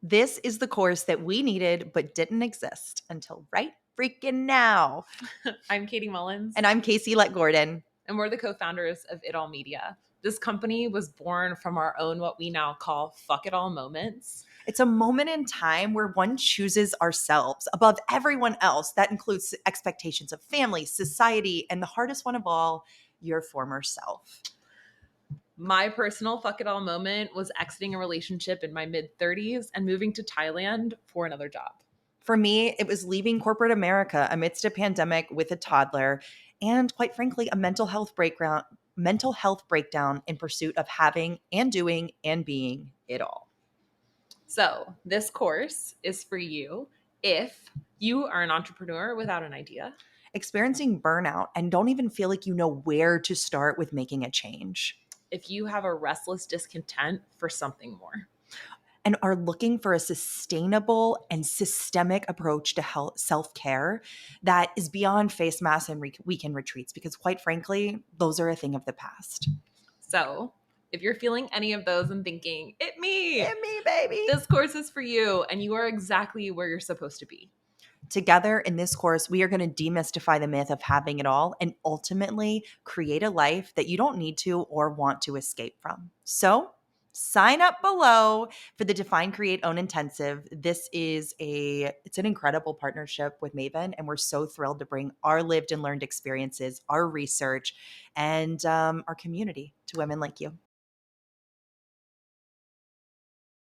This is the course that we needed but didn't exist until right freaking now. I'm Katie Mullins. And I'm Casey Gordon. And we're the co-founders of It All Media. This company was born from our own what we now call fuck it all moments. It's a moment in time where one chooses ourselves above everyone else. That includes expectations of family, society, and the hardest one of all, your former self. My personal fuck it all moment was exiting a relationship in my mid-30s and moving to Thailand for another job. For me, it was leaving corporate America amidst a pandemic with a toddler and, quite frankly, a mental health breakdown in pursuit of having and doing and being it all. So, this course is for you if you are an entrepreneur without an idea, experiencing burnout and don't even feel like you know where to start with making a change, if you have a restless discontent for something more, and are looking for a sustainable and systemic approach to health, self-care that is beyond face masks and weekend retreats, because quite frankly, those are a thing of the past. So if you're feeling any of those and thinking, it me, baby, this course is for you and you are exactly where you're supposed to be. Together in this course, we are going to demystify the myth of having it all and ultimately create a life that you don't need to or want to escape from. So sign up below for the Define, Create, Own Intensive. It's an incredible partnership with Maven, and we're so thrilled to bring our lived and learned experiences, our research, and our community to women like you.